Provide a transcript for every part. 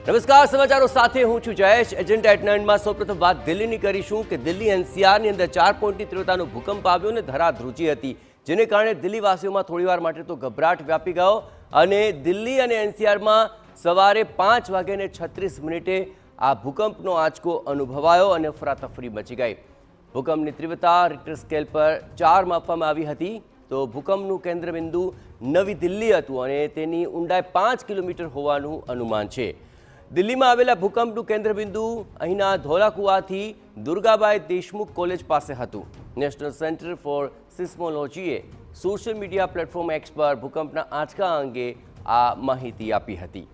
નમસ્કાર, સમાચારો સાથે હું છું જયેશ. એજન્ડા એટ 9માં સૌપ્રથમ વાત દિલ્હીની કરીશું કે દિલ્હી એનસીઆરની અંદર 4 પોઈન્ટની તીવ્રતાનો ભૂકંપ આવ્યો અને ધરા ધ્રુજી હતી, જેને કારણે દિલ્હીવાસીઓમાં થોડીવાર માટે તો ગભરાટ વ્યાપી ગયો અને દિલ્હી અને એનસીઆરમાં સવારે 5:36 આ ભૂકંપનો આંચકો અનુભવાયો અને અફરાતફરી મચી ગઈ. ભૂકંપની તીવ્રતા રિક્ટર સ્કેલ પર 4 માપવામાં આવી હતી. તો ભૂકંપનું કેન્દ્રબિંદુ નવી દિલ્હી હતું અને તેની ઊંડાઈ 5 કિલોમીટર હોવાનું અનુમાન છે. દિલ્હીમાં આવેલા ભૂકંપનું કેન્દ્રબિંદુ અહીંના ધોલાકુવાથી દુર્ગાબાઈ દેશમુખ કોલેજ પાસે હતું. નેશનલ સેન્ટર ફોર સિસ્મોલોજીએ સોશિયલ મીડિયા પ્લેટફોર્મ એક્સ પર ભૂકંપના આંચકા અંગે આ માહિતી આપી હતી.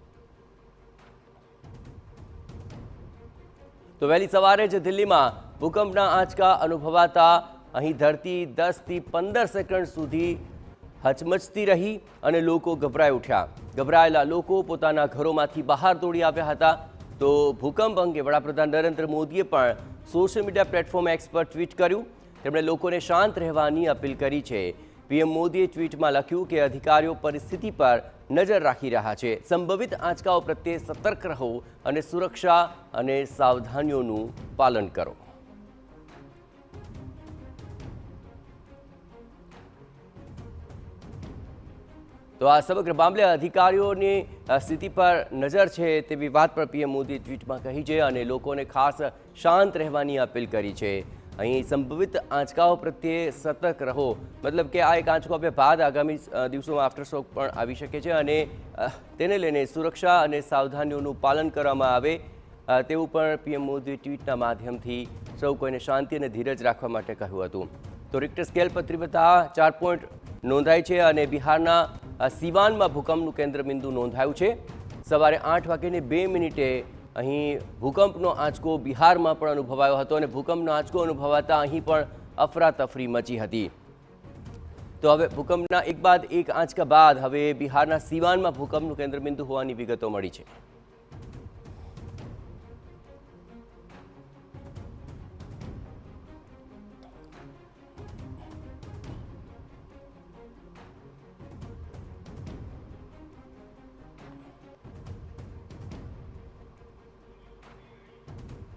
તો વહેલી સવારે જ દિલ્હીમાં ભૂકંપના આંચકા અનુભવાતા અહીં ધરતી 10 થી 15 સેકન્ડ સુધી હચમચતી રહી અને લોકો ગભરાઈ ઉઠ્યા. ગભરાયેલા લોકો પોતાના ઘરોમાંથી બહાર દોડી આવ્યા હતા. તો ભૂકંપ અંગે વડાપ્રધાન નરેન્દ્ર મોદીએ પણ સોશિયલ મીડિયા પ્લેટફોર્મ એક્સ પર ટ્વીટ કર્યું. તેમણે લોકોને શાંત રહેવાની અપીલ કરી છે. પીએમ મોદીએ ટ્વીટમાં લખ્યું કે અધિકારીઓ પરિસ્થિતિ પર નજર રાખી રહ્યા છે. સંભવિત આંચકાઓ પ્રત્યે સતર્ક રહો અને સુરક્ષા અને સાવધાનીઓનું પાલન કરો. તો આ સમગ્ર મામલે અધિકારીઓની સ્થિતિ પર નજર છે તેવી વાત પણ પીએમ મોદીએ ટ્વીટમાં કહી છે અને લોકોને ખાસ શાંત રહેવાની અપીલ કરી છે. અહીં સંભવિત આંચકાઓ પ્રત્યે સતર્ક રહો, મતલબ કે આ એક આંચકો આપ્યા બાદ આગામી દિવસોમાં આફ્ટરશોક પણ આવી શકે છે અને તેને લઈને સુરક્ષા અને સાવધાનીઓનું પાલન કરવામાં આવે તેવું પણ પીએમ મોદીએ ટ્વીટના માધ્યમથી સૌ કોઈને શાંતિ અને ધીરજ રાખવા માટે કહ્યું હતું. તો રિક્ટર સ્કેલ પર તીવ્રતા 4 પોઈન્ટ નોંધાઈ છે અને બિહારના સિવાનમાં ભૂકંપનું કેન્દ્રબિંદુ નોંધાયું છે. સવારે 8:02 અહીં ભૂકંપનો આંચકો બિહારમાં પણ અનુભવાયો હતો અને ભૂકંપનો આંચકો અનુભવાતા અહીં પણ અફરાતફરી મચી હતી. તો હવે ભૂકંપના એક બાદ એક આંચકા બાદ હવે બિહારના સિવાનમાં ભૂકંપનું કેન્દ્રબિંદુ હોવાની વિગતો મળી છે.